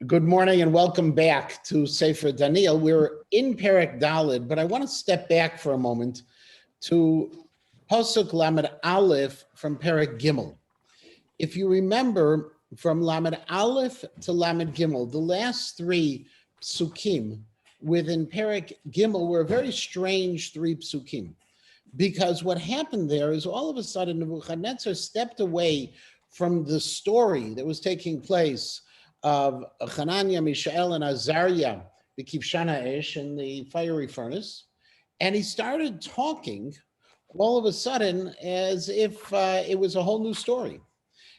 Good morning and welcome back to Sefer Daniel. We're in Perek Daled, but I want to step back for a moment to Pasuk Lamed Aleph from Perek Gimel. If you remember, from Lamed Aleph to Lamed Gimel, the last three psukim within Perek Gimel were a very strange three psukim, because what happened there is all of a sudden Nebuchadnezzar stepped away from the story that was taking place of Hananiah, Mishael, and Azariah, the Kivshana Esh, in the fiery furnace. And he started talking all of a sudden as if it was a whole new story.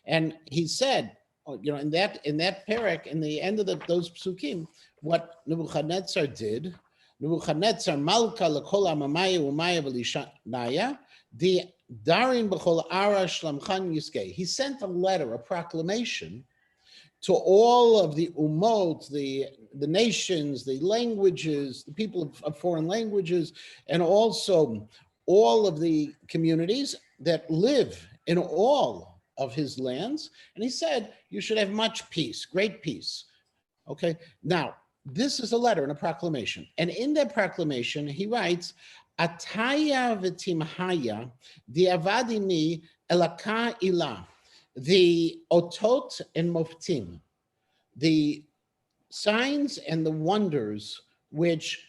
And he said, in that parak, in the end of those psukim, what Nebuchadnezzar did, Nebuchadnezzar Malka L'kol Amamaya Umaya V'Lishanaya, the Darin B'chol Ara Shlamchan Yiskei. He sent a letter, a proclamation, to all of the umot, the nations, the languages, the people of foreign languages, and also all of the communities that live in all of his lands. And he said, you should have much peace, great peace. Okay, now, this is a letter and a proclamation. And in that proclamation, he writes, Ataya v'timhaya di'avadimi elaka ilah. The otot and moftim, the signs and the wonders which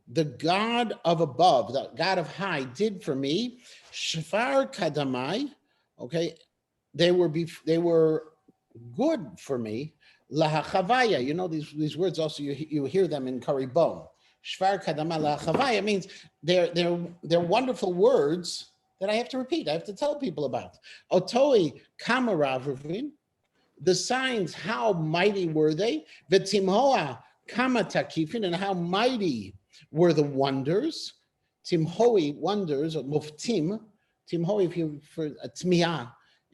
the God of above, the God of high, did for me, shafar kadamai, okay, they were good for me. Lahachavaya, you know these words also, you hear them in Karibon. Shvar kadamai lahachavaya means they're wonderful words that I have to repeat, I have to tell people about. Otoi kamaravin, the signs, how mighty were they? V'timhoa kamatakifin, and how mighty were the wonders. Timhoi, wonders, or muftim. Timhoi, for tmiha,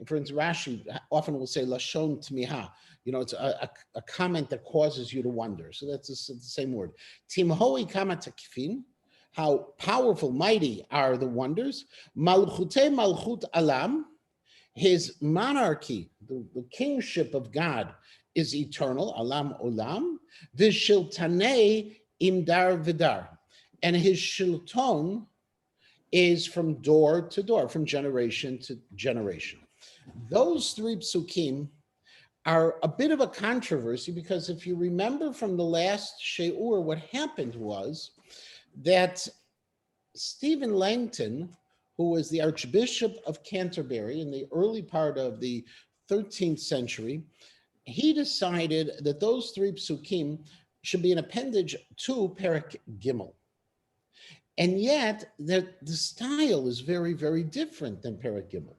for instance, Rashi often will say lashon tmiha. You know, it's a comment that causes you to wonder. So that's the same word. Timhoi kamatakifin. How powerful, mighty are the wonders. Malchute malchut alam, his monarchy, the kingship of God is eternal, alam olam. V'shiltanei imdar vidar, and his shilton is from door to door, from generation to generation. Those three psukim are a bit of a controversy, because if you remember from the last She'ur, what happened was that Stephen Langton, who was the Archbishop of Canterbury in the early part of the 13th century, he decided that those three psukim should be an appendage to Perek Gimel. And yet, the style is very, very different than Perek Gimel.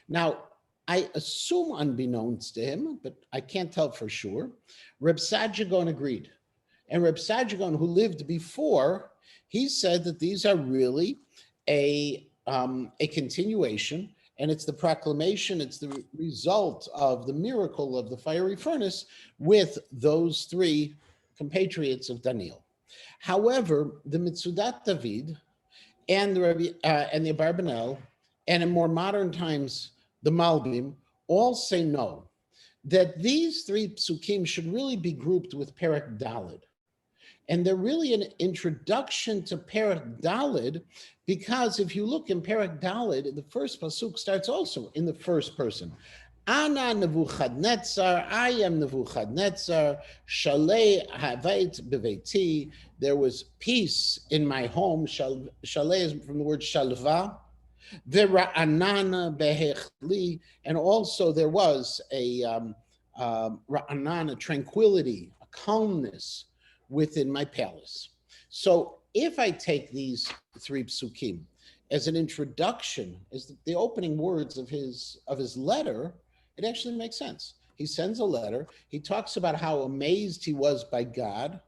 Now, I assume unbeknownst to him, but I can't tell for sure, Reb Saadia Gaon agreed. And Reb Saadia Gaon, who lived before, he said that these are really a continuation, and it's the proclamation, it's the result of the miracle of the fiery furnace with those three compatriots of Daniel. However, the Mitzudat David and the Abarbanel, and in more modern times, the Malbim, all say no, that these three psukim should really be grouped with Perek Daled. And they're really an introduction to Perek Daled, because if you look in Perek Daled, the first pasuk starts also in the first person. Ana Nebuchadnezzar, I am Nebuchadnezzar, Shalei Havait Beveiti, there was peace in my home. Shalei is from the word Shalva. Vera'anana Behechli, and also there was a Ra'anana, tranquility, a calmness within my palace. So if I take these three psukim as an introduction, as the opening words of his letter, it actually makes sense. He sends a letter. He talks about how amazed he was by God,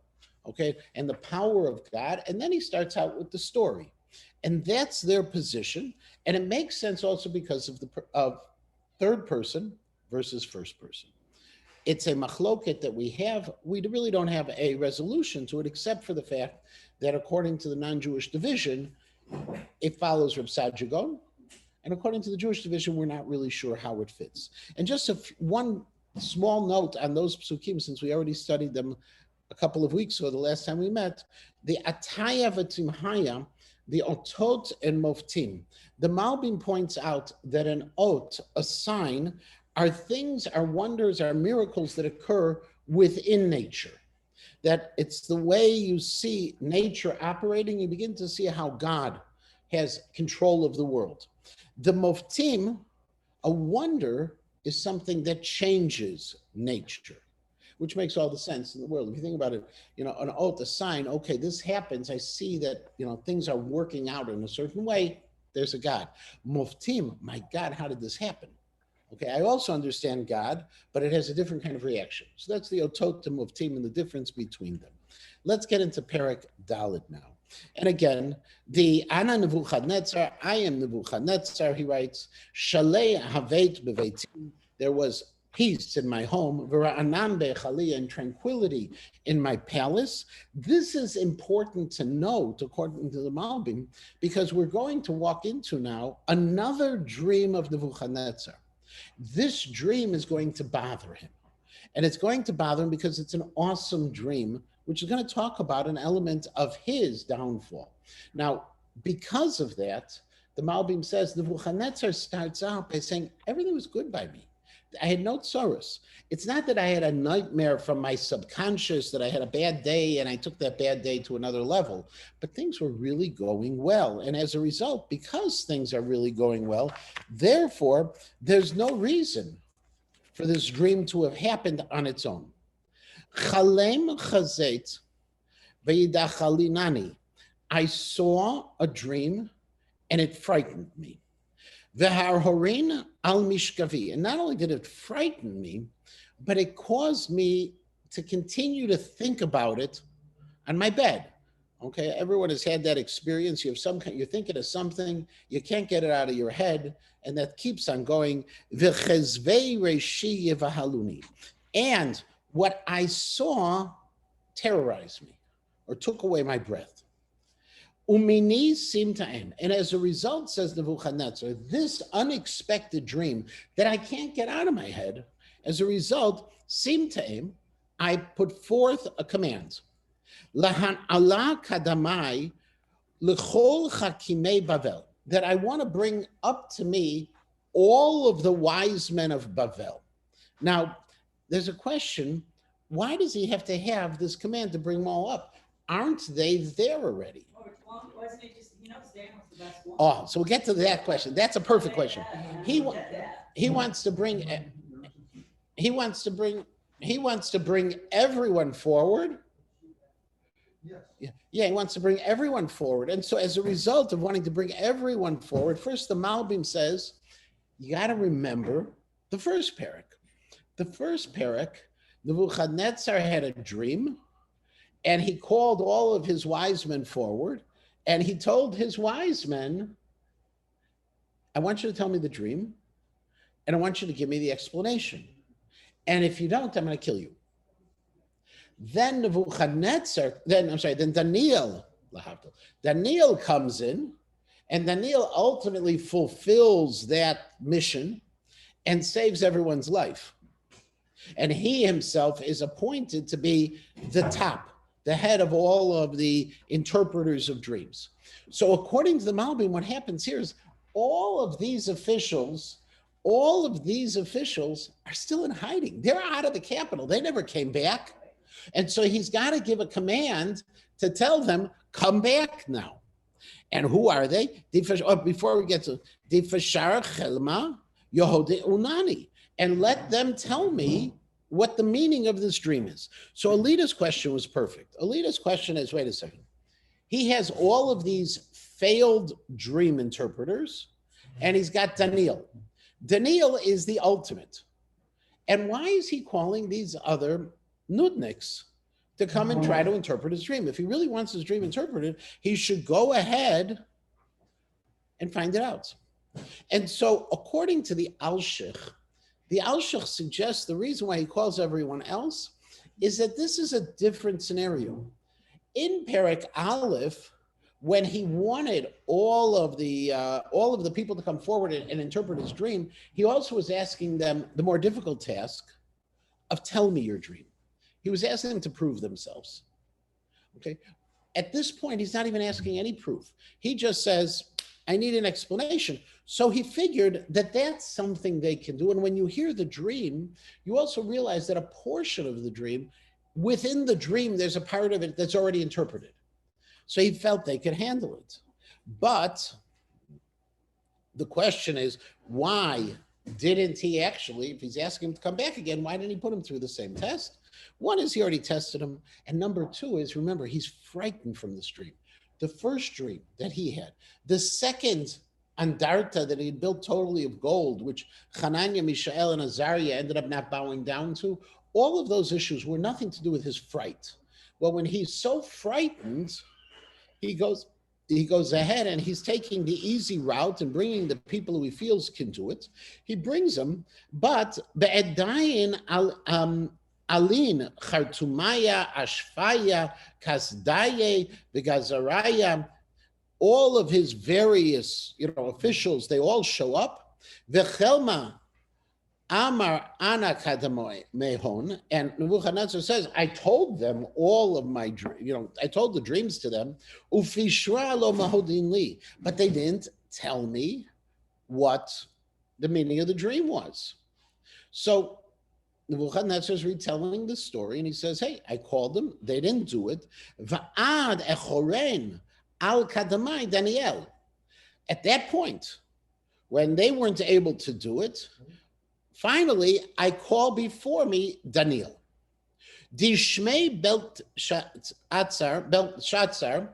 okay, and the power of God. And then he starts out with the story. And that's their position. And it makes sense also because of third person versus first person. It's a machloket that we have. We really don't have a resolution to it, except for the fact that according to the non-Jewish division, it follows Reb Saadia Gaon. And according to the Jewish division, we're not really sure how it fits. And just one small note on those psukim, since we already studied them a couple of weeks ago, the last time we met, the Ataya v'Timhaya, the Otot and Moftim. The Malbim points out that an ot, a sign, are things, are wonders, are miracles that occur within nature. That it's the way you see nature operating, you begin to see how God has control of the world. The Moftim, a wonder, is something that changes nature, which makes all the sense in the world. If you think about it, an oath, a sign, okay, this happens. I see that, things are working out in a certain way. There's a God. Muftim, my God, how did this happen? Okay, I also understand God, but it has a different kind of reaction. So that's the otot to muftim and the difference between them. Let's get into Perek Dalet now. And again, the Ana Nebuchadnezzar, I am Nebuchadnezzar, he writes, Shalei Havet Beveiti, there was peace in my home, V'ra'anan be'chali, and tranquility in my palace. This is important to note, according to the Malbim, because we're going to walk into now another dream of Nebuchadnezzar. This dream is going to bother him. And it's going to bother him because it's an awesome dream, which is going to talk about an element of his downfall. Now, because of that, the Malbim says, Nebuchadnezzar starts out by saying, everything was good by me. I had no sorrows. It's not that I had a nightmare from my subconscious, that I had a bad day and I took that bad day to another level, but things were really going well. And as a result, because things are really going well, therefore, there's no reason for this dream to have happened on its own. Chalem chazet v'yidachalinani. I saw a dream and it frightened me. V'harhorin al mishkavi. And not only did it frighten me, but it caused me to continue to think about it on my bed. Okay, everyone has had that experience. You have some kind, you're thinking of something, you can't get it out of your head, and that keeps on going. V'chezvei reishi yevahaluni. And what I saw terrorized me or took away my breath. Umini sim ta'em. And as a result, says Nebuchadnezzar, this unexpected dream that I can't get out of my head, as a result, sim ta'em, I put forth a command. Lahan Allah kadamai l'chol chakimei Bavel, that I want to bring up to me all of the wise men of Bavel. Now, there's a question, why does he have to have this command to bring them all up? Aren't they there already? Wasn't it just, Dan was the best one? Oh, so we'll get to that question. That's a perfect question. He wants to bring everyone forward. Yeah, he wants to bring everyone forward. And so as a result of wanting to bring everyone forward, first the Malbim says, you got to remember the first parak. The first parak, Nebuchadnezzar had a dream, and he called all of his wise men forward, and he told his wise men, I want you to tell me the dream, and I want you to give me the explanation. And if you don't, I'm going to kill you. Then Daniel comes in, and Daniel ultimately fulfills that mission and saves everyone's life. And he himself is appointed to be the top, the head of all of the interpreters of dreams. So according to the Malbim, what happens here is all of these officials are still in hiding. They're out of the capital. They never came back. And so he's got to give a command to tell them, come back now. And who are they? Before we get to Difashar Chelma Yehode Unani, and let them tell me what the meaning of this dream is. So Alita's question was perfect. Alita's question is, wait a second. He has all of these failed dream interpreters, and he's got Daniel. Daniel is the ultimate. And why is he calling these other nudniks to come and try to interpret his dream? If he really wants his dream interpreted, he should go ahead and find it out. And so according to the Alshich suggests the reason why he calls everyone else is that this is a different scenario. In Perek Aleph, when he wanted all of the people to come forward and interpret his dream, he also was asking them the more difficult task of tell me your dream. He was asking them to prove themselves. Okay. At this point, he's not even asking any proof. He just says, I need an explanation. So he figured that that's something they can do. And when you hear the dream, you also realize that a portion of the dream, within the dream, there's a part of it that's already interpreted. So he felt they could handle it. But the question is, why didn't he actually, if he's asking him to come back again, why didn't he put him through the same test? One is he already tested him. And number two is, remember, he's frightened from this dream. The first dream that he had, the second andarta that he had built totally of gold, which Hananiah, Mishael, and Azariah ended up not bowing down to, all of those issues were nothing to do with his fright. Well, when he's so frightened, he goes ahead and he's taking the easy route and bringing the people who he feels can do it. He brings them, but be'edayin Alin, Chartumaya, Ashfaya, Kasdaye, Begazaraya, all of his various, officials, they all show up. Vechelma, Amar Ana Kadamoy Mehon, and Nebuchadnezzar says, I told them all of my dreams, I told the dreams to them, Ufishra lo mahodin li, but they didn't tell me what the meaning of the dream was. So Nebuchadnezzar is retelling the story, and he says, hey, I called them. They didn't do it. Va'ad echoren al kadamai Daniel. At that point, when they weren't able to do it, finally, I call before me Daniel. Dishmei Belshazzar,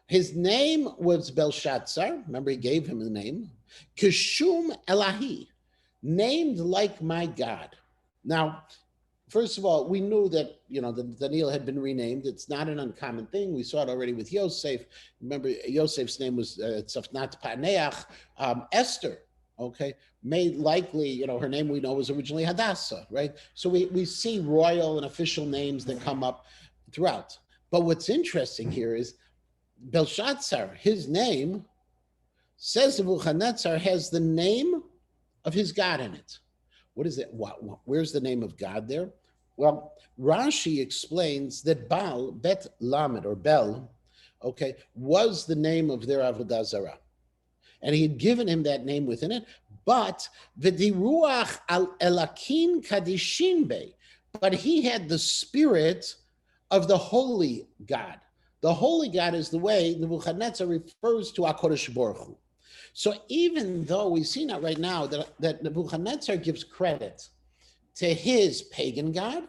his name was Belshazzar. Remember, he gave him the name. Kishum Elahi, named like my God. Now, first of all, we knew that, that Daniel had been renamed. It's not an uncommon thing. We saw it already with Yosef. Remember, Yosef's name was Tzafnat Paneach. Esther, okay, may likely, her name we know was originally Hadassah, right? So we see royal and official names that come up throughout. But what's interesting here is Belshazzar, his name, says Nebuchadnezzar has the name of his God in it. What is it? Where's the name of God there? Well, Rashi explains that Baal, Bet Lamed, or Bel, okay, was the name of their Avodah Zarah. And he had given him that name within it, but V'diruach al Elakin Kadishin Be, but he had the spirit of the holy God. The holy God is the way Nebuchadnezzar refers to HaKadosh Baruch Hu. So even though we see now right now that Nebuchadnezzar gives credit to his pagan god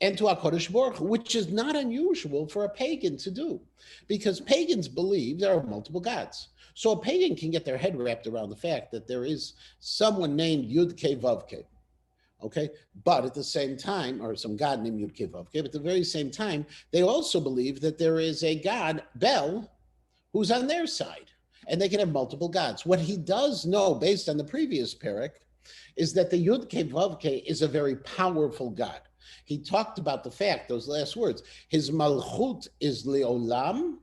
and to HaKadosh Baruch Hu, which is not unusual for a pagan to do, because pagans believe there are multiple gods. So a pagan can get their head wrapped around the fact that there is someone named Yud-Kei Vav-Kei, okay? But at the same time, or some god named Yud-Kei Vav-Kei, but at the very same time, they also believe that there is a god, Bel, who's on their side. And they can have multiple gods. What he does know, based on the previous parak, is that the Yud-Kei Vav-Kei is a very powerful God. He talked about the fact, those last words, his malchut is leolam,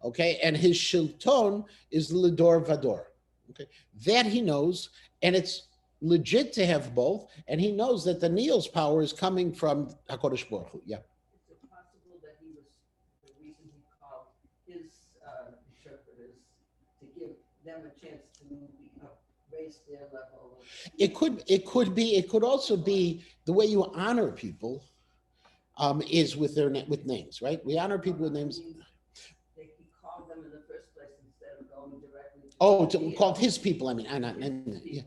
okay, and his shilton is ledor vador. Okay, that he knows, and it's legit to have both, and he knows that Daniel's power is coming from HaKadosh Baruch Hu. Yeah. Is it possible that he was, the reason he called his interpreters to give them a chance to raise their level? It could be. It could also be the way you honor people is with with names, right? We honor people with names. He called them in the first place instead of going directly. Called his people. I mean, yeah.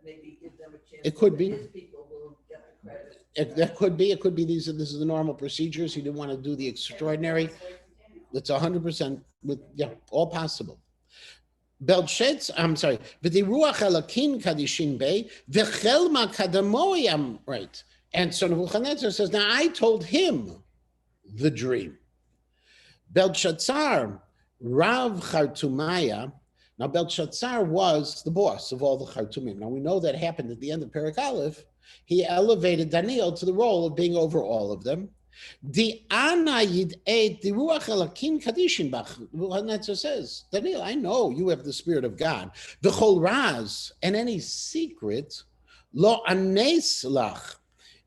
Maybe give them a chance. It could be. His people will get the credit. That could be. It could be. This is the normal procedures. He didn't want to do the extraordinary. It's 100% all possible. Belshazzar, I'm sorry. V'diruach elakin kadishin bei v'chelma kadamoyam. Right. And so Nebuchadnezzar says, now I told him the dream. Belshazzar, Rav Chartumaya. Now Belshazzar was the boss of all the Chartumim. Now we know that happened at the end of Perek Aleph. He elevated Daniel to the role of being over all of them. Nebuchadnezzar says, Daniel, I know you have the spirit of God. V'chol raz, and any secret, lo anes lach,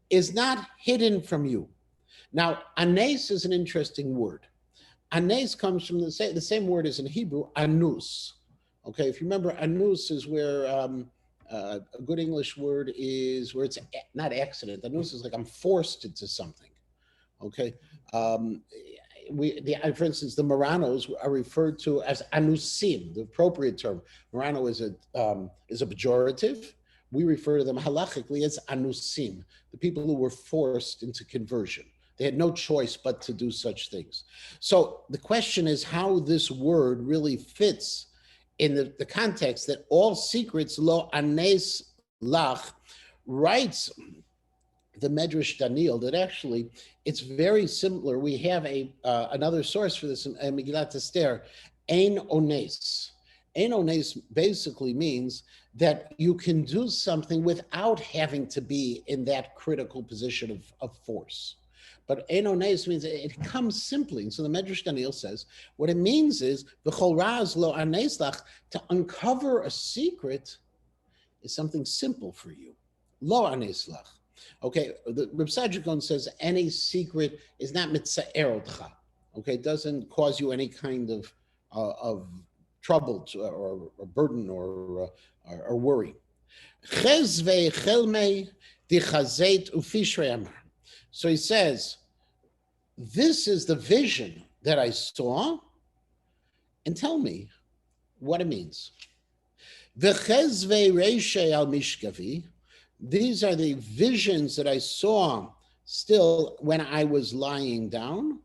is not hidden from you. Now, anes is an interesting word. Anes comes from the same word as in Hebrew, anus. Okay, if you remember, anus is where a good English word is where it's not accident. Anus is like I'm forced into something. Okay, um, for instance, the Moranos are referred to as anusim, the appropriate term. Morano is a pejorative. We refer to them halachically as anusim, the people who were forced into conversion. They had no choice but to do such things. So the question is how this word really fits in the context that all secrets lo anes lach writes the Medrash Daniel that actually it's very similar. We have another source for this in Megillat Esther, ein ones. Ein ones basically means that you can do something without having to be in that critical position of force. But ein ones means it comes simply. And so the Medrash Daniel says, what it means is, v'chol raz lo anes lach, to uncover a secret is something simple for you. Lo anes lach. Okay, the Reb Saadia says any secret is not mitza'er otcha. Okay, it doesn't cause you any kind of trouble or burden or worry. So he says, this is the vision that I saw, and tell me what it means. These are the visions that I saw still when I was lying down.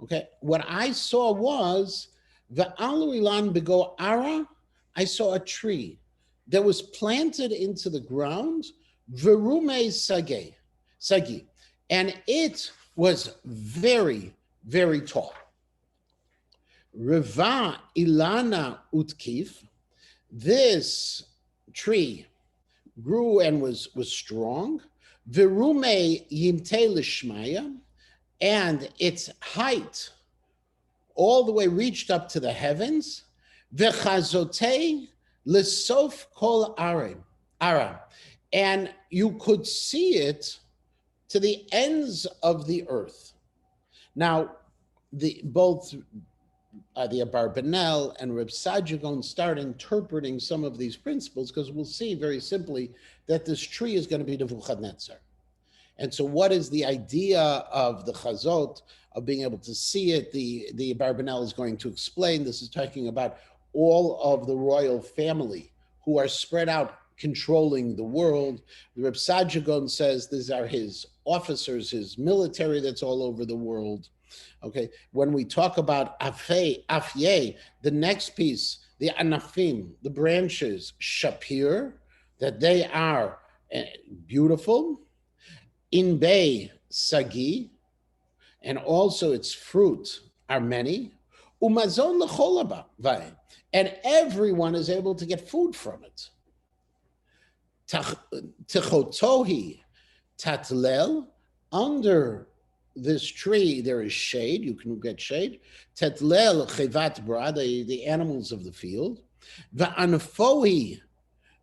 Okay, what I saw was ve'alu bego ara. I saw a tree that was planted into the ground, verume sagi, and it was very, very tall. Reva ilana utkif. This tree grew and was strong. Virume yimte lishmaya, and its height all the way reached up to the heavens. V'chazote lesof kol ara, and you could see it to the ends of the earth. Now, both the Abarbanel and Reb Saadia start interpreting some of these principles, because we'll see very simply that this tree is going to be Nebuchadnezzar. And so what is the idea of the chazot, of being able to see it? The Abarbanel is going to explain. This is talking about all of the royal family who are spread out controlling the world. The Reb Saadia says these are his officers, his military that's all over the world. Okay, when we talk about afye, the next piece, the anafim, the branches, shapir, that they are beautiful. Inbei sagi, and also its fruit are many. Umazon lecholaba, and everyone is able to get food from it. Techotohi tatlel, under this tree there is shade, you can get shade. Tetlel chevat bra, the animals of the field. Va'anfohi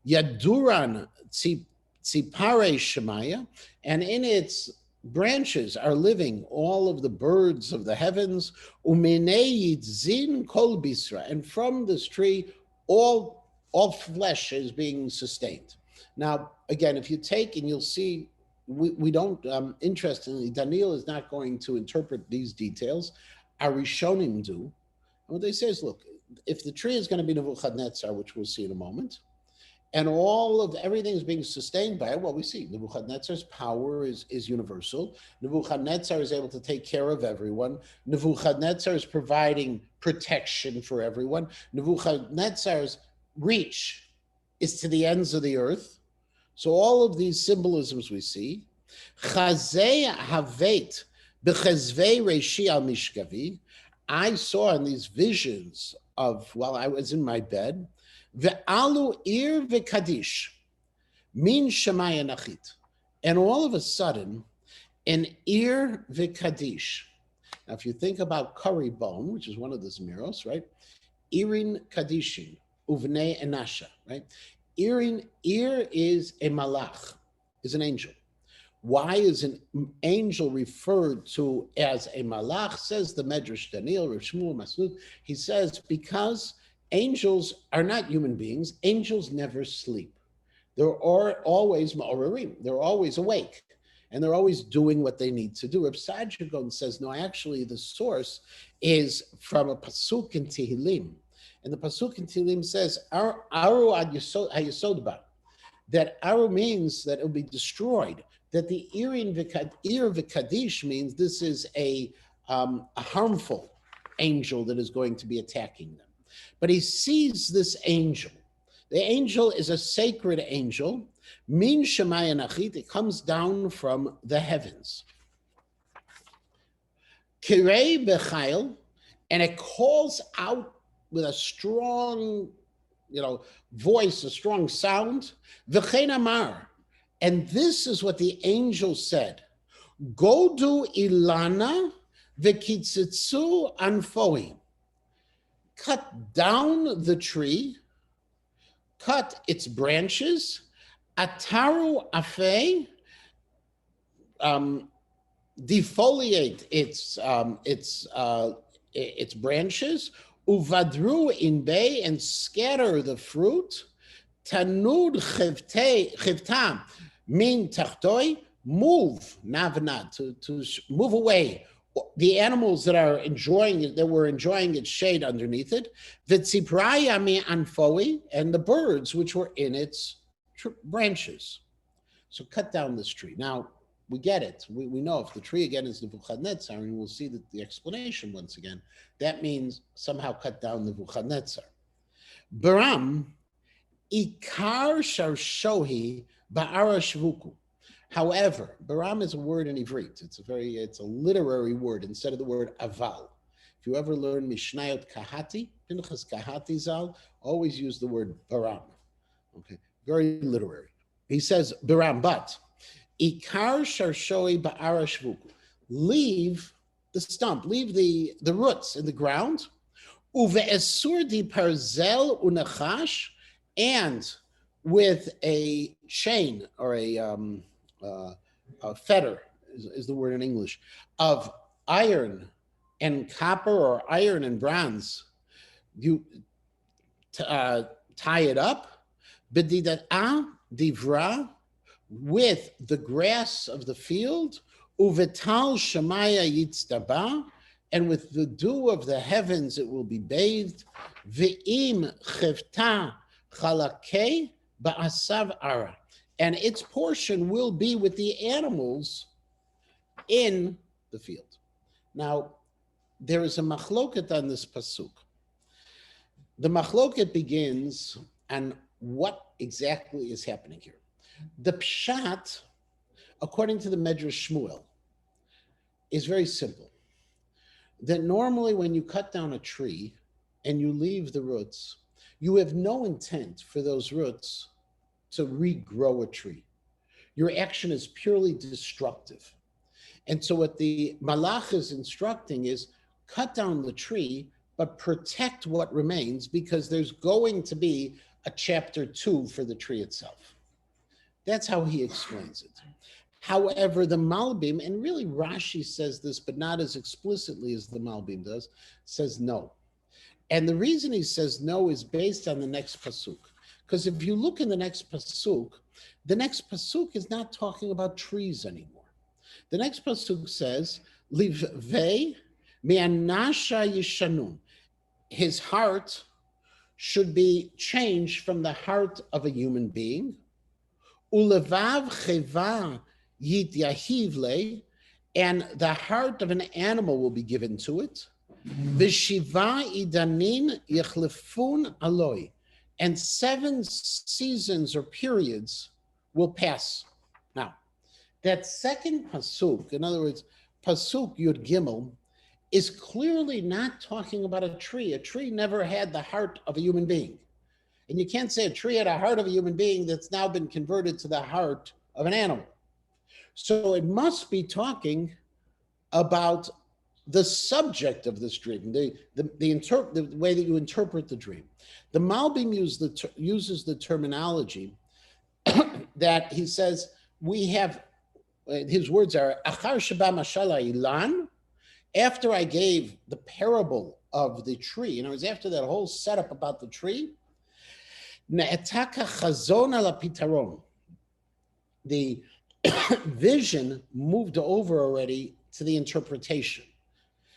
yaduran tzipare shemaya, and in its branches are living all of the birds of the heavens. Uminei yidzin kol bisra, and from this tree all flesh is being sustained. Now, again, if you take and you'll see, we don't, interestingly, Daniel is not going to interpret these details. Our Rishonim do. And what they say is, look, if the tree is going to be Nebuchadnezzar, which we'll see in a moment, and all of everything is being sustained by it, well, we see Nebuchadnezzar's power is universal. Nebuchadnezzar is able to take care of everyone. Nebuchadnezzar is providing protection for everyone. Nebuchadnezzar's reach is to the ends of the earth. So all of these symbolisms we see. Chazei havet b'chazvei reishi al mishkavi. I saw in these visions of while I was in my bed, ve'alu ir ve'kadish min shemaya nachit, and all of a sudden, an ir ve'kadish. Now, if you think about curry bone, which is one of the Zmiros, right? Irin kadishin uvnei enasha, right? Ir is a malach. is an angel. Why is an angel referred to as a malach? Says the Medrash Daniel, Rav Shmuel Masud. He says because angels are not human beings. Angels never sleep. They're always ma'orerim. They're always awake, and they're always doing what they need to do. Reb Saadia Gaon says no. Actually, the source is from a pasuk in Tehillim, and the pasuk in Tehillim says aru ad hayesod, that aru means that it will be destroyed. That the ir v'kadish means this is a harmful angel that is going to be attacking them. But he sees this angel. The angel is a sacred angel. Min Shemayim Achit, it comes down from the heavens. Kirei b'chayil, and it calls out with a strong, voice, a strong sound. V'chein amar. And this is what the angel said. Godu ilana v'kitzitzu anfoi. Cut down the tree, cut its branches, ataru afe, defoliate its branches, uvadru in bay, and scatter the fruit. Tanud chivta min tachtoi, move, navnad, to move away the animals that are enjoying it, that were enjoying its shade underneath it, v'tzipraya mi anfoi, and the birds which were in its branches. So cut down this tree. Now, we get it. We know if the tree again is Nebuchadnezzar, and we'll see that the explanation once again, that means somehow cut down Nebuchadnezzar. Baram, ikar sharshohi ba'ara shvuku. However, Baram is a word in Ivrit. It's a literary word instead of the word aval. If you ever learn Mishnayot Kahati, Pinchas Kahati Zal, always use the word Baram. Okay, very literary. He says Baram, but ikar sharshoi ba'ara shvuku. Leave the stump, leave the roots in the ground. Uve'esur di parzel unachash, and with a chain or a fetter is the word in English, of iron and copper, or iron and bronze, you tie it up, b'didata divra, with the grass of the field, uvetal shamaya yitztaba, and with the dew of the heavens it will be bathed, ve'im chevta chalakei ba'asav ara, and its portion will be with the animals in the field. Now, there is a machloket on this pasuk. The machloket begins on what exactly is happening here. The pshat, according to the Medrash Shmuel, is very simple. That normally when you cut down a tree and you leave the roots, you have no intent for those roots to regrow a tree. Your action is purely destructive. And so what the malach is instructing is cut down the tree, but protect what remains, because there's going to be a chapter 2 for the tree itself. That's how he explains it. However, the Malbim, and really Rashi says this, but not as explicitly as the Malbim does, says no. And the reason he says no is based on the next pasuk. Because if you look in the next pasuk is not talking about trees anymore. The next pasuk says, Livvei me'anasha yishanun. His heart should be changed from the heart of a human being. Ulevav cheva yityahivle, and the heart of an animal will be given to it. V'shiva idanin yechlefun aloi, and 7 seasons or periods will pass. Now, that second pasuk, in other words, pasuk Yud Gimel, is clearly not talking about a tree. A tree never had the heart of a human being. And you can't say a tree had a heart of a human being that's now been converted to the heart of an animal. So it must be talking about the subject of this dream, the way that you interpret the dream. The Malbim uses the terminology that he says we have, his words are, Achar sheba mashala ilan, after I gave the parable of the tree, and it was after that whole setup about the tree, ne'etaka chazon ala pitaron. The vision moved over already to the interpretation.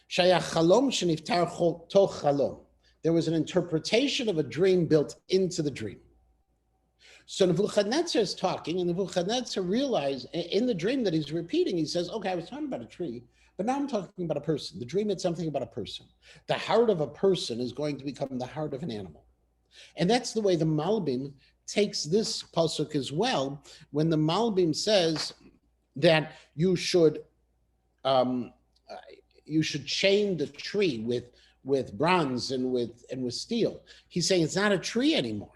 Shaya chalom sheniftar toch chalom. There was an interpretation of a dream built into the dream. So Nebuchadnezzar is talking, and Nebuchadnezzar realized in the dream that he's repeating, he says, okay, I was talking about a tree, but now I'm talking about a person. The dream is something about a person. The heart of a person is going to become the heart of an animal. And that's the way the Malbim takes this pasuk as well, when the Malbim says that you should chain the tree with bronze and with steel. He's saying it's not a tree anymore.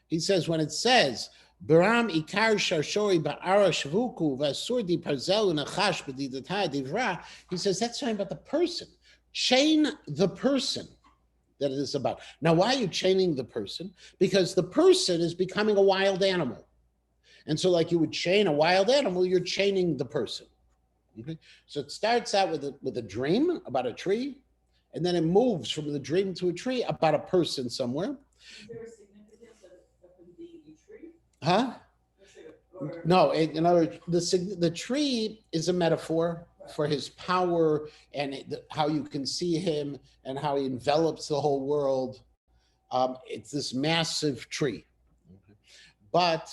He says when it says Baram ikar sharshori ba'ara shvuku v'asurdi parzel u'nachash b'didatah divra, he says that's talking about the person. Chain the person that it is about. Now, why are you chaining the person? Because the person is becoming a wild animal. And so like you would chain a wild animal, you're chaining the person. Okay? So it starts out with a dream about a tree, and then it moves from the dream to a tree about a person somewhere. Is there a significance of him being a tree? Huh? No, in other words, the tree is a metaphor for his power and how you can see him and how he envelops the whole world. It's this massive tree. But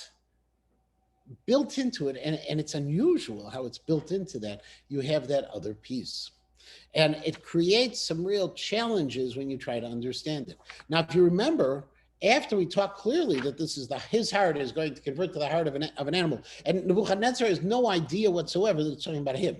built into it, and it's unusual how it's built into that, you have that other piece. And it creates some real challenges when you try to understand it. Now, if you remember, after we talk clearly that this is his heart is going to convert to the heart of an animal, and Nebuchadnezzar has no idea whatsoever that it's talking about him.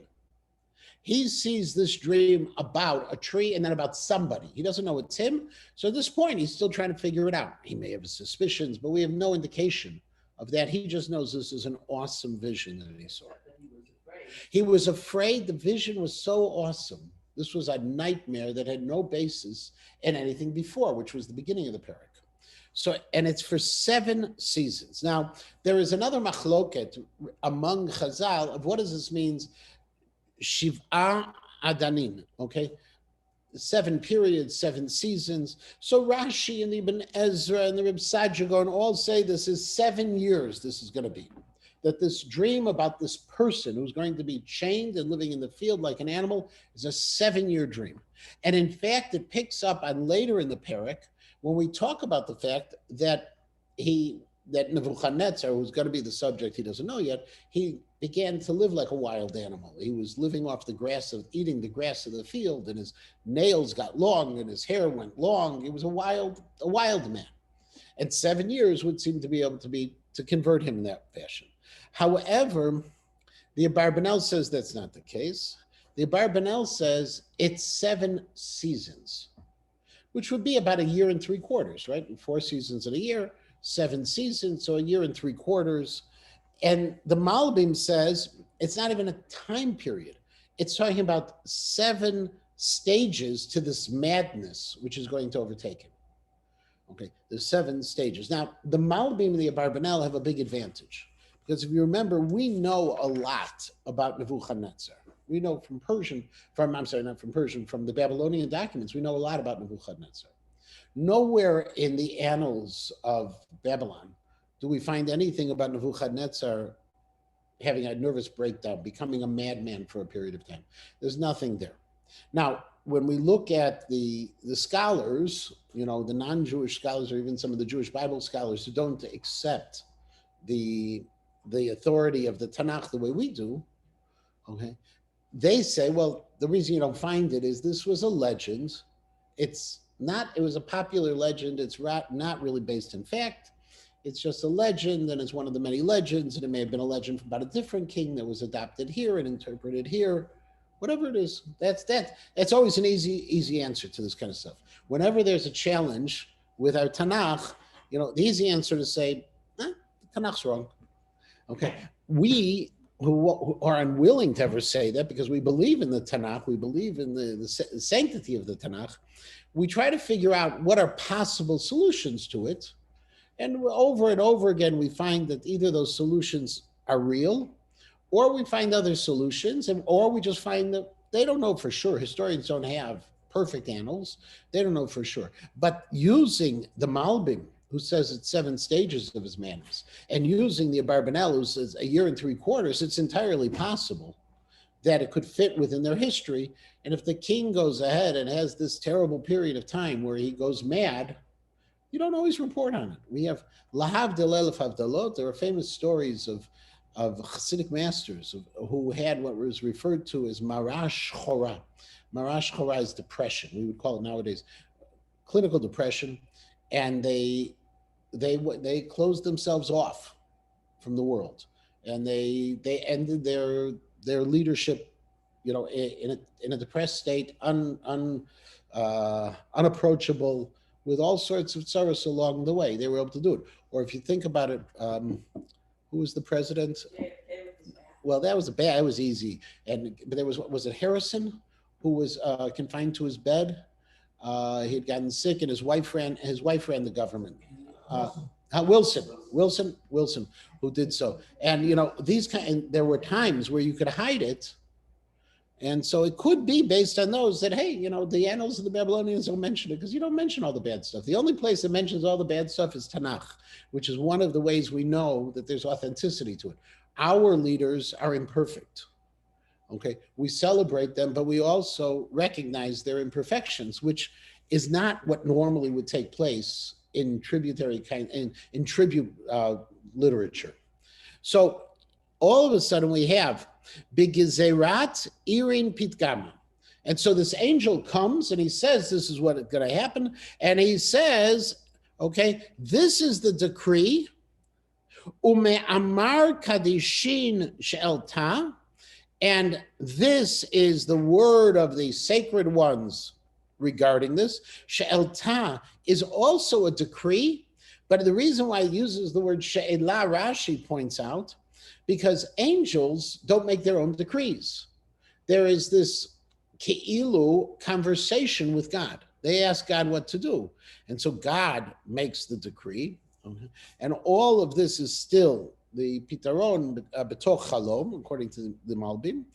He sees this dream about a tree and then about somebody. He doesn't know it's him. So at this point, he's still trying to figure it out. He may have his suspicions, but we have no indication of that. He just knows this is an awesome vision that he saw. He was afraid. The vision was so awesome. This was a nightmare that had no basis in anything before, which was the beginning of the parak. So, and it's for 7 seasons. Now, there is another machloket among Chazal of what does this mean? Shiv'a Adanin, okay? 7 periods, 7 seasons. So Rashi and Ibn Ezra and the Reb Sajagon all say this is 7 years this is going to be. That this dream about this person who's going to be chained and living in the field like an animal is a 7-year dream. And in fact, it picks up on later in the parak when we talk about the fact that Nebuchadnezzar, who's going to be the subject he doesn't know yet, he began to live like a wild animal. He was living off eating the grass of the field, and his nails got long and his hair went long. He was a wild man. And 7 years would seem to be able to convert him in that fashion. However, the Abarbanel says that's not the case. The Abarbanel says it's 7 seasons, which would be about 1 year and 3 quarters, right? 4 seasons in a year, 7 seasons, so 1 year and 3 quarters. And the Malbim says it's not even a time period. It's talking about 7 stages to this madness, which is going to overtake him. Okay, there's 7 stages. Now, the Malbim and the Abarbanel have a big advantage. Because if you remember, we know a lot about Nebuchadnezzar. We know from the Babylonian documents, we know a lot about Nebuchadnezzar. Nowhere in the annals of Babylon do we find anything about Nebuchadnezzar having a nervous breakdown, becoming a madman for a period of time. There's nothing there. Now, when we look at the scholars, the non-Jewish scholars, or even some of the Jewish Bible scholars who don't accept the authority of the Tanakh the way we do, okay, they say, well, the reason you don't find it is this was a legend. It was a popular legend. It's not really based in fact. It's just a legend, and it's one of the many legends, and it may have been a legend about a different king that was adopted here and interpreted here. Whatever it is, that's always an easy answer to this kind of stuff. Whenever there's a challenge with our Tanakh, the easy answer to say, the Tanakh's wrong. Okay, we who are unwilling to ever say that because we believe in the Tanakh, we believe in the sanctity of the Tanakh, we try to figure out what are possible solutions to it. And over again, we find that either those solutions are real, or we find other solutions, or we just find that they don't know for sure. Historians don't have perfect annals. They don't know for sure. But using the Malbim, who says it's 7 stages of his madness, and using the Abarbanel, who says a year and 3/4, it's entirely possible that it could fit within their history. And if the king goes ahead and has this terrible period of time where he goes mad, you don't always report on it. We have Lahavdil Elef Havdalot. There are famous stories of Hasidic masters who had what was referred to as Marash Chora. Marash Chora is depression. We would call it nowadays clinical depression. And they closed themselves off from the world. And they ended their leadership, in a depressed state, unapproachable, with all sorts of sorrows along the way. They were able to do it. Or if you think about it, who was the president? Well, that was easy. But there was it Harrison, who was confined to his bed? He had gotten sick, and his wife ran the government. Wilson, who did so. And there were times where you could hide it. And so it could be based on those that, hey, the annals of the Babylonians don't mention it because you don't mention all the bad stuff. The only place that mentions all the bad stuff is Tanakh, which is one of the ways we know that there's authenticity to it. Our leaders are imperfect. Okay, we celebrate them, but we also recognize their imperfections, which is not what normally would take place in tribute literature. So all of a sudden we have Bigizerat Irin Pitgama. And so this angel comes and he says, this is what is going to happen. And he says, okay, this is the decree. Ume Amar Kadishin She'elta. And this is the word of the sacred ones regarding this. She'elta is also a decree, but the reason why it uses the word she'elah, Rashi points out, because angels don't make their own decrees. There is this ke'ilu conversation with God. They ask God what to do. And so God makes the decree. And all of this is still the pitaron betoch chalom, according to the Malbim.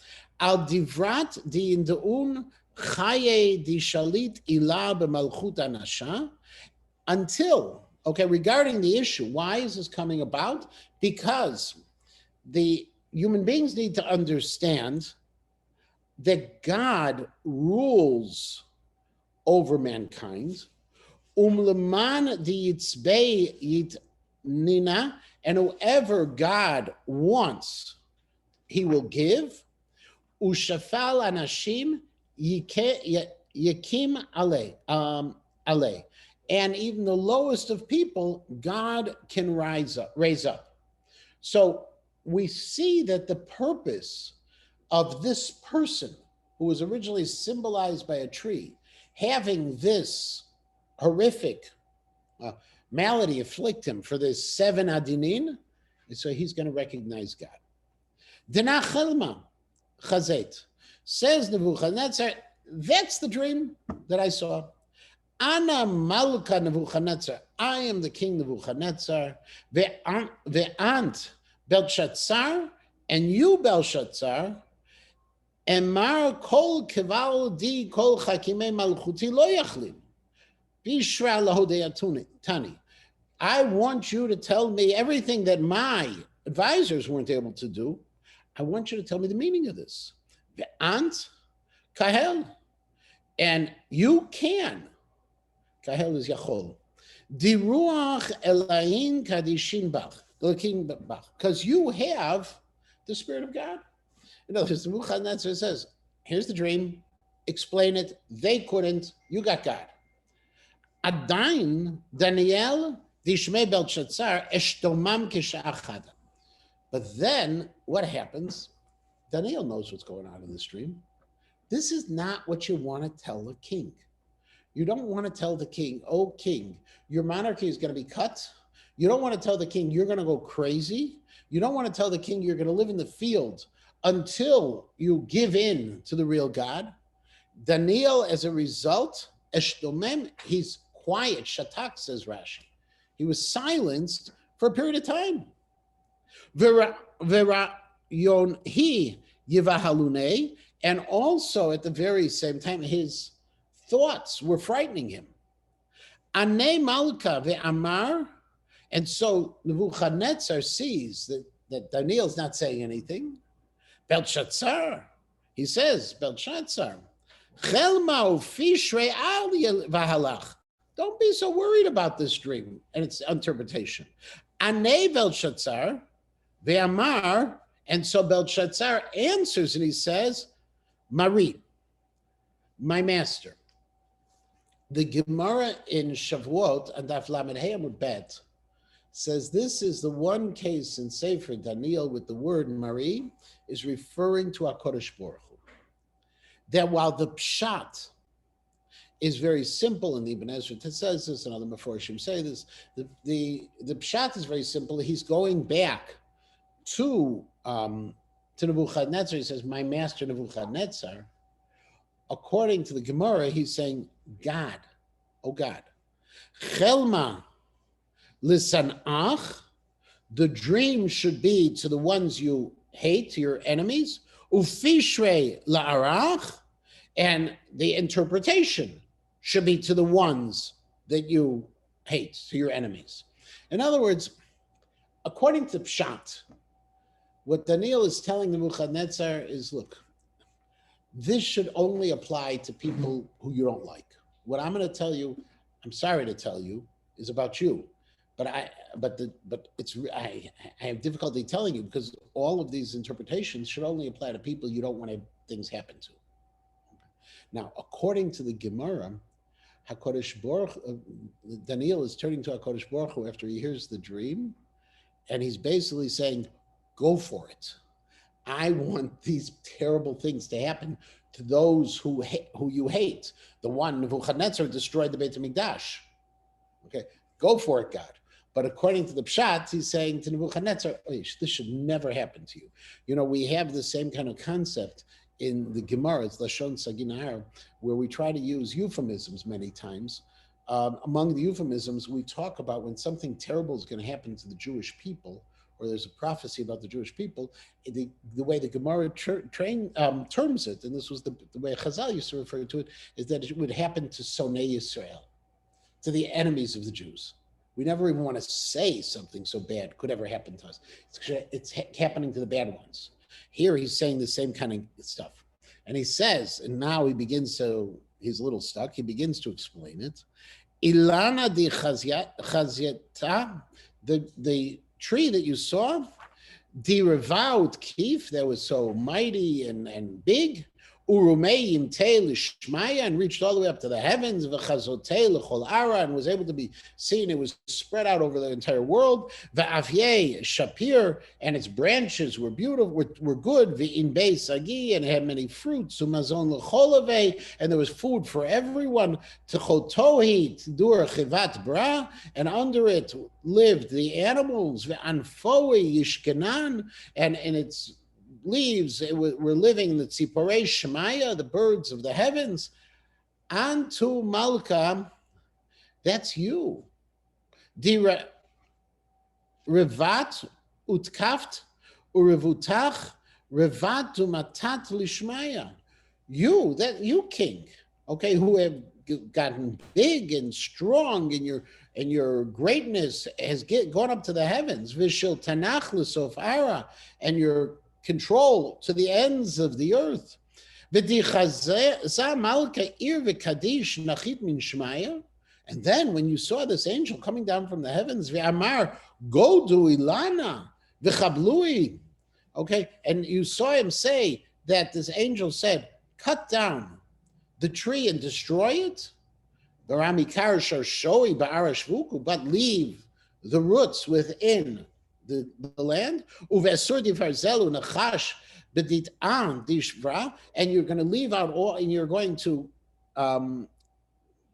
Al divrat di indeun chaye di shalit ilah b'malchut anasha. Until, regarding the issue, why is this coming about? Because the human beings need to understand that God rules over mankind. Umleman di yitzbei yit nina, and whoever God wants, he will give. Ushafal anashim yakim alei. And even the lowest of people, God can raise up. So we see that the purpose of this person, who was originally symbolized by a tree, having this horrific malady afflict him for this 7 adinin, so he's going to recognize God. Dina chelma chazet, says Nebuchadnezzar, that's the dream that I saw. Ana malka Nebuchadnezzar, I am the king Nebuchadnezzar. Ve'ant Belshazzar, and you Belshazzar, emar kol keval di kol chakimei malchuti lo yachlim. Bishra lahodei tani. I want you to tell me everything that my advisors weren't able to do. I want you to tell me the meaning of this. Ve'ant kahel, and you can. Kahel is yachol. Diruach elayin kadishin bach. Because you have the Spirit of God. In other words, Nebuchadnezzar says, here's the dream, explain it. They couldn't, you got God. Adain, Daniel, Dishmei Belshazzar, Eshtomam Kisha'achad. But then what happens? Daniel knows what's going on in this dream. This is not what you want to tell the king. You don't want to tell the king, oh king, your monarchy is going to be cut. You don't want to tell the king you're going to go crazy. You don't want to tell the king you're going to live in the field until you give in to the real God. Daniel, as a result, Eshtomem, he's quiet. Shatak, says Rashi. He was silenced for a period of time. Vera yon he yivahalune, and also at the very same time, his thoughts were frightening him. Ane malka ve'amar, and so Nebuchadnezzar sees that Daniel's not saying anything. Belshazzar, he says, Belshazzar, Chelma ufishrei al vahalach. Don't be so worried about this dream and its interpretation. Ane Belshazzar, ve'amar, and so Belshazzar answers and he says, Mari, my master. The Gemara in Shavuot and Daf Lamed Hey Amud Bet says this is the one case in Sefer Daniel with the word Mari is referring to HaKadosh Baruch Hu. That while the pshat is very simple, and Ibn Ezra says this, and other Meforshim say this, the pshat is very simple. He's going back to Nebuchadnezzar. He says, my master Nebuchadnezzar. According to the Gemara, he's saying, God, oh God, Chelma lisanach, the dream should be to the ones you hate, to your enemies, ufishrei la'arach, and the interpretation should be to the ones that you hate, to your enemies. In other words, according to Pshat, what Daniel is telling Nebuchadnezzar is, look, this should only apply to people who you don't like. What I'm going to tell you, I'm sorry to tell you, is about you. But I have difficulty telling you because all of these interpretations should only apply to people you don't want to, things happen to. Now, according to the Gemara, HaKadosh Baruch Daniel is turning to HaKadosh Baruch Hu after he hears the dream, and he's basically saying, go for it. I want these terrible things to happen to those who you hate. The one, Nebuchadnezzar, destroyed the Beit HaMikdash. Okay, go for it, God. But according to the Pshat, he's saying to Nebuchadnezzar, this should never happen to you. You know, we have the same kind of concept in the Gemara, it's Lashon Saginar, where we try to use euphemisms many times. Among the euphemisms, we talk about when something terrible is going to happen to the Jewish people, or there's a prophecy about the Jewish people, the way the Gemara terms it, and this was the way Chazal used to refer to it, is that it would happen to Sonei Yisrael, to the enemies of the Jews. We never even want to say something so bad could ever happen to us. It's happening to the bad ones. Here he's saying the same kind of stuff. And he says, and now he begins to, he's a little stuck, he begins to explain it. Ilana di chazyata, the tree that you saw, the revout kif that was so mighty and big, urumeim te lishmaya, and reached all the way up to the heavens, v'chazotei l'chol ara, and was able to be seen. It was spread out over the entire world. V'afyei shapir, and its branches were beautiful, were good. V'in bei sagi, and it had many fruits. Umazon l'cholavei, and there was food for everyone. Techotohi dur chivat bra, and under it lived the animals. V'anfoi yishkenan, and in its leaves, were living the tziporei shemaya, the birds of the heavens. Antu malka, that's you. Di revat utkaft urevutach revat umatat lishmaya. You king, okay, who have gotten big and strong, and your greatness has gone up to the heavens. Vishil tanach l'sofara, and your control to the ends of the earth. And then when you saw this angel coming down from the heavens, okay, and you saw him say that this angel said, cut down the tree and destroy it, but leave the roots within the land, and you're going to leave out all, and you're going to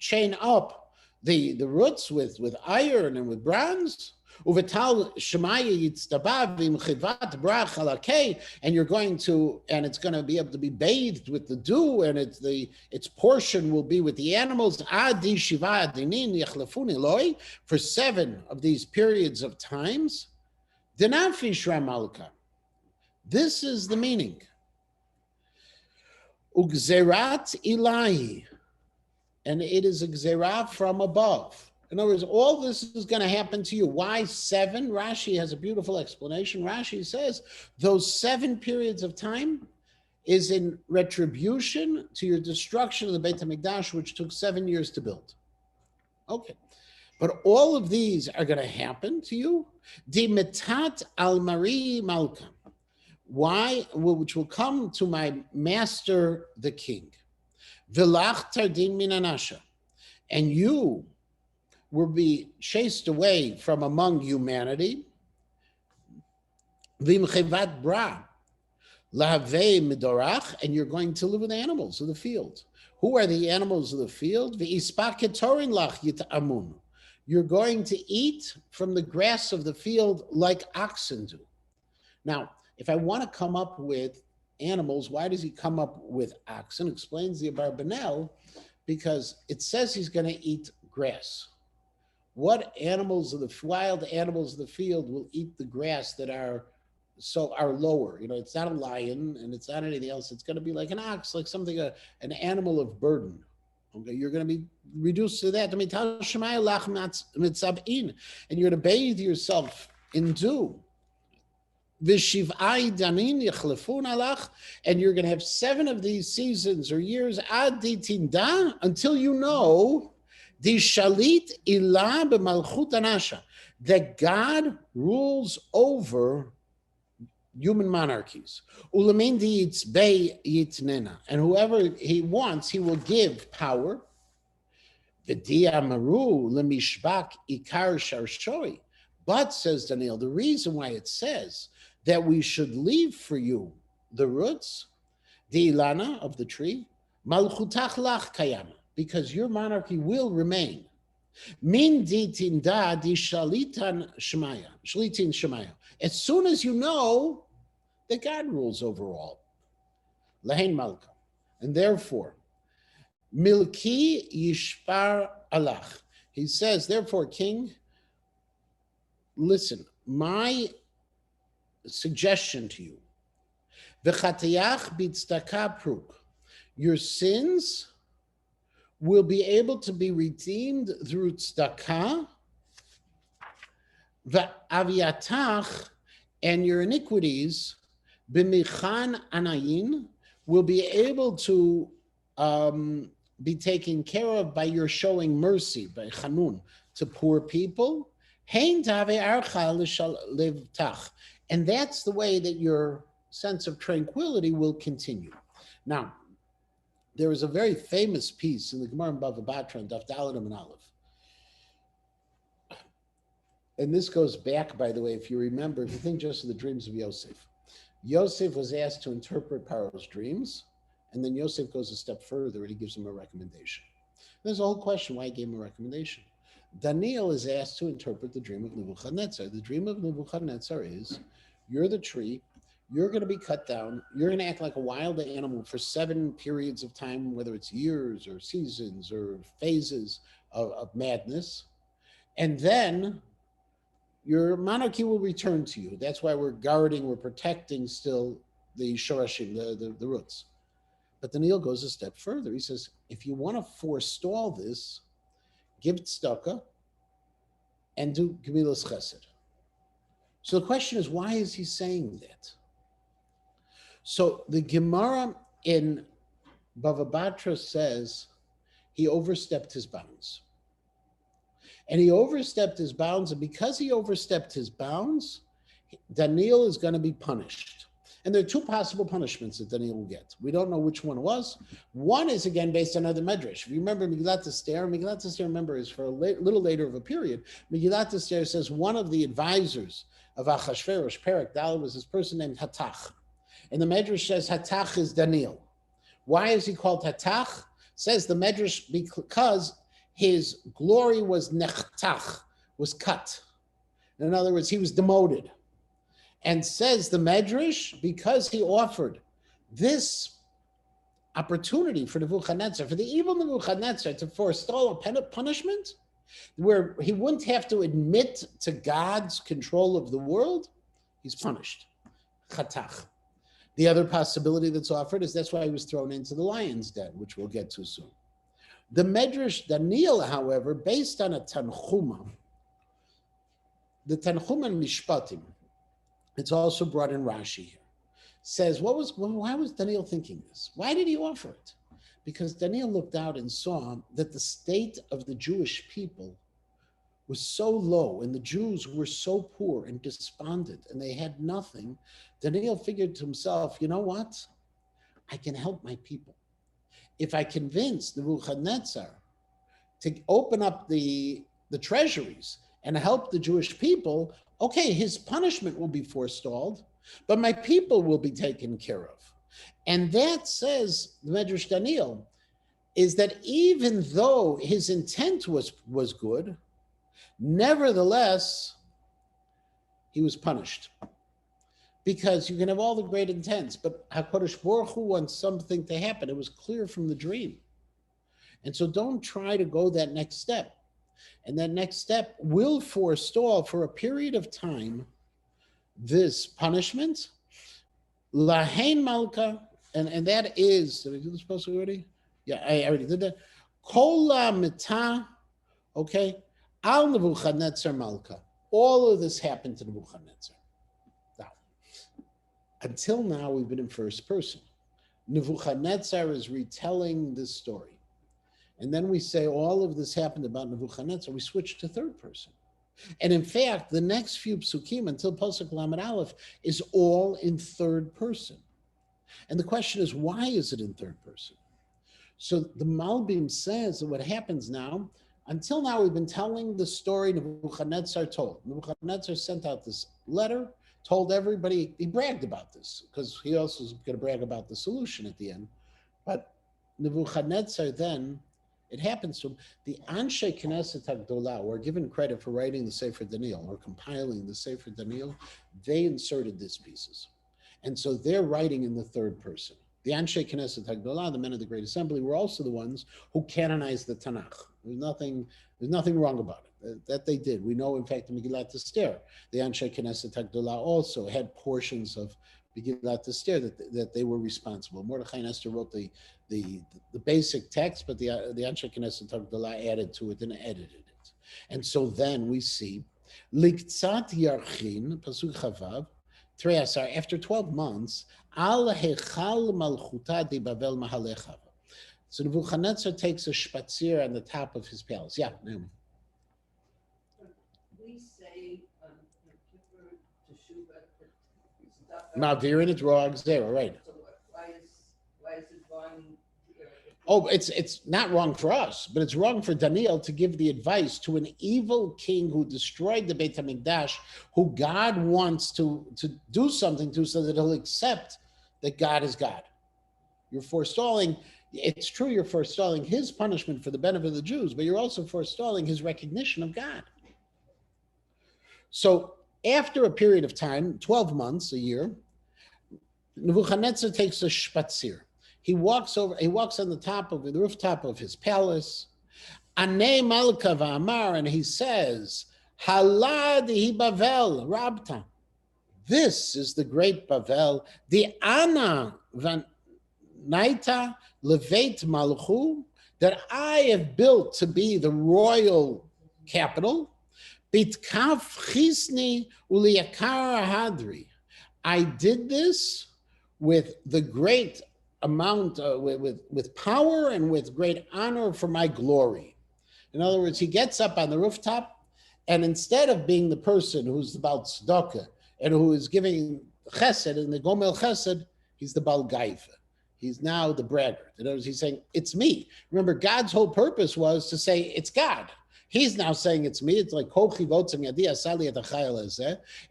chain up the roots with iron and with bronze. And you're going to, and it's going to be able to be bathed with the dew, and its portion will be with the animals. For 7 of these periods of times. Denafish Ramalka. This is the meaning. Ugzerat ilahi, and it is a gzerah from above. In other words, all this is going to happen to you. Why 7? Rashi has a beautiful explanation. Rashi says those 7 periods of time is in retribution to your destruction of the Beit HaMikdash, which took 7 years to build. Okay. But all of these are going to happen to you. Dimetat al Mari Malka. Why? Which will come to my master, the king. Vilach tardin minanasha. And you will be chased away from among humanity. Vimchevat bra. Lahave midorach. And you're going to live with animals of the field. Who are the animals of the field? V'ispa ketorin lach yitamun. You're going to eat from the grass of the field like oxen do. Now, if I want to come up with animals, why does he come up with oxen? Explains the Abarbanel, because it says he's going to eat grass. What animals of the wild animals of the field will eat the grass that are lower? You know, it's not a lion and it's not anything else. It's going to be like an ox, like something, an animal of burden. Okay, you're going to be reduced to that. And you're going to bathe yourself in dew. And you're going to have 7 of these seasons or years until you know that God rules over human monarchies. And whoever he wants, he will give power. But, says Daniel, the reason why it says that we should leave for you the roots, the ilana of the tree, malchutach lach kayama, because your monarchy will remain. Min ditinda di shalitin shmaya. As soon as you know that God rules over all. Lahain malka. And therefore, milki yishpar alach. He says, therefore, king, listen, my suggestion to you, v'chatayach b'tzedakah pruk, your sins will be able to be redeemed through tzedakah, v'aviatach, and your iniquities, b'michan anayin, will be able to be taken care of by your showing mercy, by chanun, to poor people. And that's the way that your sense of tranquility will continue. Now, there is a very famous piece in the Gemara in Bava Batra and Daf Daled and Aleph. And this goes back, by the way, if you remember, if you think just of the dreams of Yosef. Yosef was asked to interpret Paro's dreams, and then Yosef goes a step further and he gives him a recommendation. There's a whole question why he gave him a recommendation. Daniel is asked to interpret the dream of Nebuchadnezzar. The dream of Nebuchadnezzar is, you're the tree, you're going to be cut down, you're going to act like a wild animal for 7 periods of time, whether it's years or seasons or phases of madness, and then your monarchy will return to you. That's why we're protecting still the shorashim, the roots. But Daniel goes a step further. He says, if you want to forestall this, give tzedakah and do gemilas chesed. So the question is, why is he saying that? So the Gemara in Bava Batra says he overstepped his bounds. And he overstepped his bounds, and because he overstepped his bounds, Daniel is going to be punished. And there are 2 possible punishments that Daniel will get. We don't know which one it was. One is, again, based on other medrash. If you remember Megillat Esther, remember, is for a little later of a period. Megillat Esther says one of the advisors of Achashverosh, Perek Dal, was this person named Hatach. And the medrash says Hatach is Daniel. Why is he called Hatach? Says the medrash because his glory was nechtach, was cut. In other words, he was demoted. And says the Medrash, because he offered this opportunity for Nebuchadnezzar, for the evil Nebuchadnezzar to forestall a punishment, where he wouldn't have to admit to God's control of the world, he's punished. Chatach. The other possibility that's offered is that's why he was thrown into the lion's den, which we'll get to soon. The Medrash Daniel, however, based on a Tanchuma, the Tanchuma and Mishpatim, it's also brought in Rashi here, says, why was Daniel thinking this? Why did he offer it? Because Daniel looked out and saw that the state of the Jewish people was so low and the Jews were so poor and despondent and they had nothing. Daniel figured to himself, you know what? I can help my people. If I convince Nebuchadnezzar to open up the treasuries and help the Jewish people, okay, his punishment will be forestalled, but my people will be taken care of. And that, says the Medrash Daniel, is that even though his intent was good, nevertheless, he was punished. Because you can have all the great intents, but HaKadosh Baruch Hu wants something to happen. It was clear from the dream. And so don't try to go that next step. And that next step will forestall for a period of time this punishment. Lahain Malka, and that is, did I do this post already? Yeah, I already did that. Kola Mita, okay, Al Nebuchadnezzar Malka. All of this happened to Nebuchadnezzar. Now, until now, we've been in first person. Nebuchadnezzar is retelling this story. And then we say all of this happened about Nebuchadnezzar. We switch to third person. And in fact, the next few psukim until Pasuk Lamed Aleph is all in third person. And the question is, why is it in third person? So the Malbim says that what happens now, until now we've been telling the story Nebuchadnezzar told. Nebuchadnezzar sent out this letter, told everybody, he bragged about this, because he also was going to brag about the solution at the end. But Nebuchadnezzar then, it happens to him. The Anshe Knesset HaGdolah were given credit for writing the Sefer Daniel or compiling the Sefer Daniel. They inserted these pieces. And so they're writing in the third person. The Anshe Knesset HaGdolah, the men of the Great Assembly, were also the ones who canonized the Tanakh. There's nothing wrong about it. That they did. We know, in fact, the Megillat Esther, the Anshe Knesset HaGdolah also had portions of Megillat Esther that they were responsible. Mordechai and Esther wrote the basic text, but the Anshe Knesset HaGdolah added to it and edited it. And so then we see Liktzat Yarchin, Pasuk Chavav, Treyasar, after 12 months, Al Hechal Malchuta di Bavel Mahalechav. So Nebuchadnezzar takes a shpatzir on the top of his palace. Yeah, ma'am. We say Kippur Teshuvah. Ma'avirin it raw zero, right? So why is it wrong? Oh, it's not wrong for us, but it's wrong for Daniel to give the advice to an evil king who destroyed the Beit HaMikdash, who God wants to do something to so that he'll accept that God is God. You're forestalling, it's true you're forestalling his punishment for the benefit of the Jews, but you're also forestalling his recognition of God. So after a period of time, 12 months, a year, Nebuchadnezzar takes a shpatzir. He walks on the rooftop of his palace. Anei Malka v'amar, and he says, Halad hi Bavel, Rabta. This is the great Bavel, the Ana Naita Levet Malchu, that I have built to be the royal capital. Bitkaf Chisni Uliyakar Hadri. I did this with the great amount, with power and with great honor for my glory. In other words, he gets up on the rooftop, and instead of being the person who's about tzedakah and who is giving chesed and the gomel chesed, he's the Baal Gaiva. He's now the braggart. In other words, he's saying, it's me. Remember, God's whole purpose was to say, it's God. He's now saying, it's me. It's like,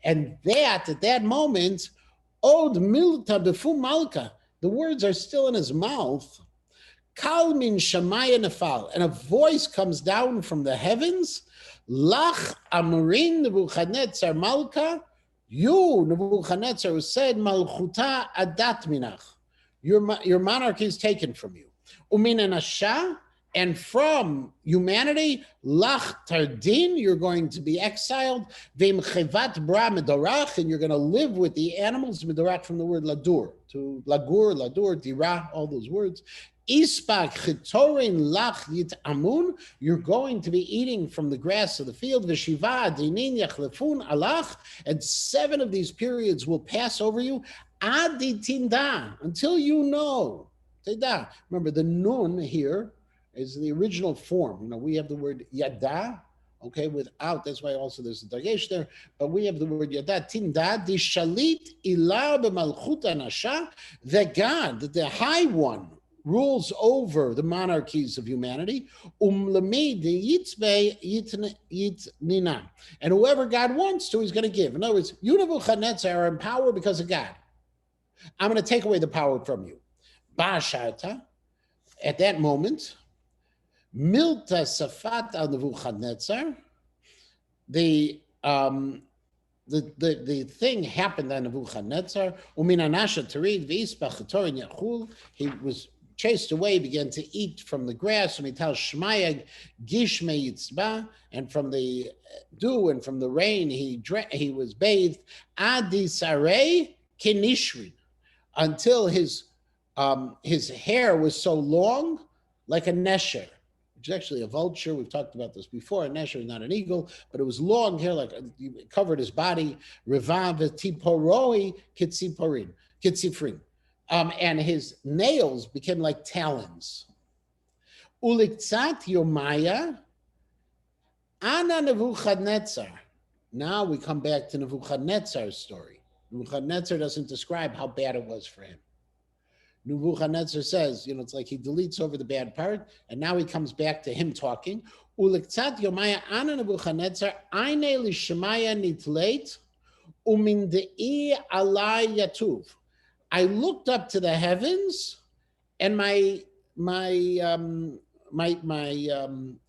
and that, at that moment, od milta befu malka, the words are still in his mouth. Kal min shamaya nefal, and a voice comes down from the heavens. Lach amurin Nebuchadnezzar malka, you Nebuchadnezzar, who said malchuta adat minach, your monarchy is taken from you. Umin anasha, And from humanity, lach tardin, you're going to be exiled. Vem chevat bra medorach, and you're going to live with the animals. Medorach from the word ladur, to lagur, ladur, dira, all those words. Ispak chitorin lach yit amun, you're going to be eating from the grass of the field. Veshiva dinin yachlefun alach, and 7 of these periods will pass over you. Adi tinda, until you know. Teda. Remember, the nun here is the original form. We have the word yada, okay, without, that's why also there's a dagesh there, but we have the word yada, tinda, di shalit ila b'malchut anasha, that God, the high one, rules over the monarchies of humanity, yitnina, and whoever God wants to, he's going to give. In other words, you, Nebuchadnezzar, are in power because of God. I'm going to take away the power from you. Ba'asharta, at that moment, Milta Safat al Nebuchadnezzar, the thing happened on Nebuchadnezzar. Uminanasha Tarid V'Ispachatorin Yachul. He was chased away, began to eat from the grass. Umital Shmayag Gishme Yitzba, and from the dew and from the rain he was bathed. Adi Sarei Kinishrin, until his hair was so long, like a nesher, which is actually a vulture. We've talked about this before. A nesher is not an eagle, but it was long hair, like it covered his body. Revav tiporoi kitzifrin. And his nails became like talons. Uliktzat yomaya ana Nebuchadnezzar. Now we come back to Nebuchadnezzar's story. Nebuchadnezzar doesn't describe how bad it was for him. Nebuchadnezzar says, it's like he deletes over the bad part, and now he comes back to him talking. Uliktzat yomaya ana Nebuchadnezzar aine lishmaya nitleit umindei alai yatuv. I looked up to the heavens, and my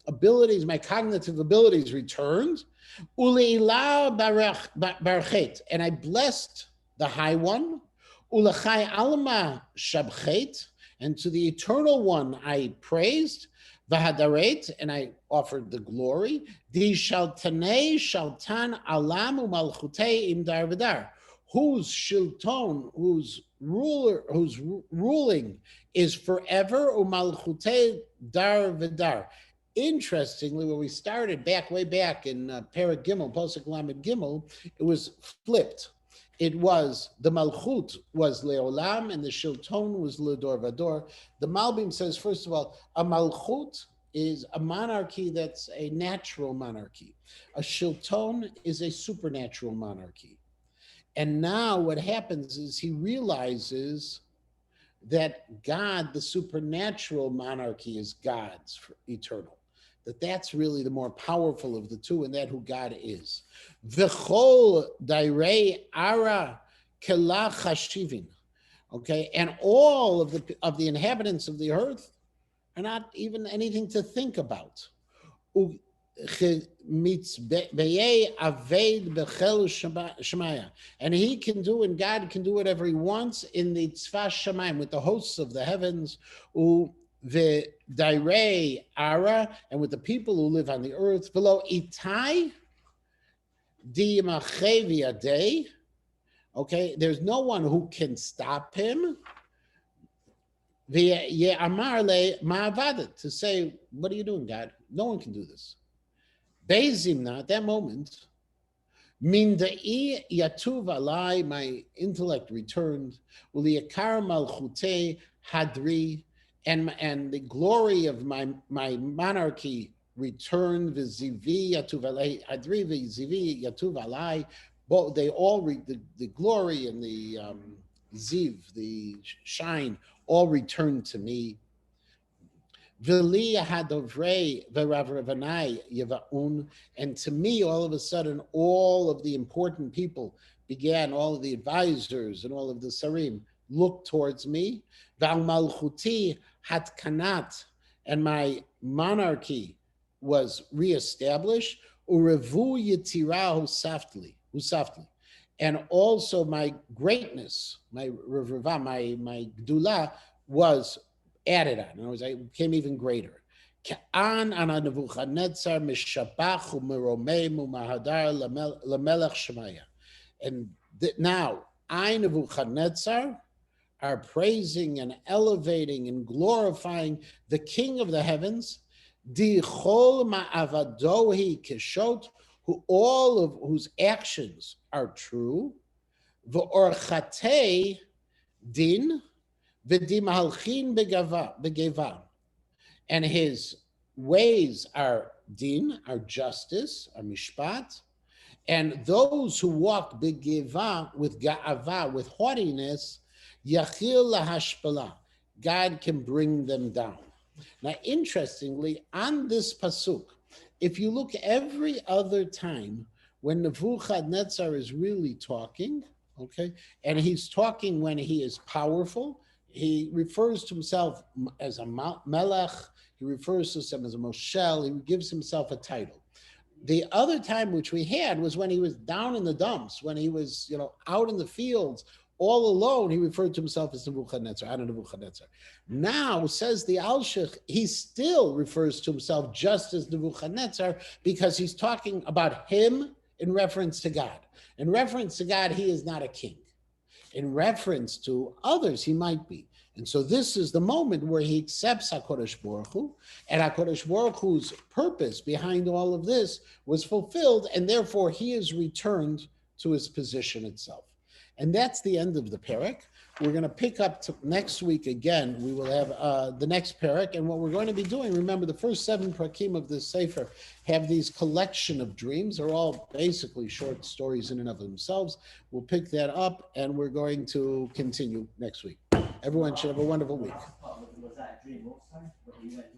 abilities, my cognitive abilities returned. Uleila barchet, and I blessed the High One. Ulachai alma shabchet, and to the Eternal One I praised. Vahadaret, and I offered the glory. Di shaltanei shaltan alam umalchutei im dar v'dar, whose shilton, whose ruling is forever, umalchutei dar v'dar. Interestingly, when we started way back in Perek Gimel, Pasuk Lamed Gimel, it was flipped. It was, the Malchut was Leolam and the Shilton was Ledor Vador. The Malbim says, first of all, a Malchut is a monarchy that's a natural monarchy. A Shilton is a supernatural monarchy. And now what happens is he realizes that God, the supernatural monarchy, is God's eternal. That's really the more powerful of the two, and that who God is. V'chol dairei ara kela chashivin. Okay, and all of the inhabitants of the earth are not even anything to think about. And he can do, and God can do whatever he wants in the tzvah shamayim, with the hosts of the heavens, the dairei ara, and with the people who live on the earth. Below itai di machevi day. Okay, there's no one who can stop him. To say, what are you doing, God? No one can do this. Bezimna, at that moment, mindai yatuv alai, my intellect returned. Uliyakar malchute hadri, and the glory of my monarchy returned. V'zivi yatuv alai hadri, v'zivi yatuv alai. Both they all the glory and the ziv, the shine, all returned to me. And to me, all of a sudden, all of the important people began, all of the advisors and all of the sarim looked towards me. And my monarchy was reestablished. And also my greatness, my gdula was added on. In other words, I became even greater. Ka'an ana Nebuchadnezzar mishapach u'meromei u'mahadar lamelech Shemaya. And now I, Nebuchadnezzar, are praising and elevating and glorifying the King of the heavens, Di chol ma'avadohi keshot, whose actions are true, v'orchatei din, v'dimalchin begeva, and his ways are din, are justice, are mishpat, and those who walk begeva, with ga'ava, with haughtiness, yachil lahashpala, God can bring them down. Now, interestingly, on this pasuk, if you look every other time when Nebuchadnezzar is really talking, okay, and he's talking when he is powerful, he refers to himself as a melech, he refers to himself as a moshel, he gives himself a title. The other time which we had was when he was down in the dumps, when he was, out in the fields, all alone, he referred to himself as Nebuchadnezzar, Adon Nebuchadnezzar. Now, says the Alshich, he still refers to himself just as Nebuchadnezzar because he's talking about him in reference to God. In reference to God, he is not a king. In reference to others, he might be. And so this is the moment where he accepts HaKadosh Baruch Hu, and HaKadosh Baruch Hu's purpose behind all of this was fulfilled, and therefore he is returned to his position itself. And that's the end of the parak. We're going to pick up next week again. We will have the next parak. And what we're going to be doing, remember, the first 7 parakim of this sefer have these collection of dreams. They're all basically short stories in and of themselves. We'll pick that up, and we're going to continue next week. Everyone should have a wonderful week. Was that a dream also? But you went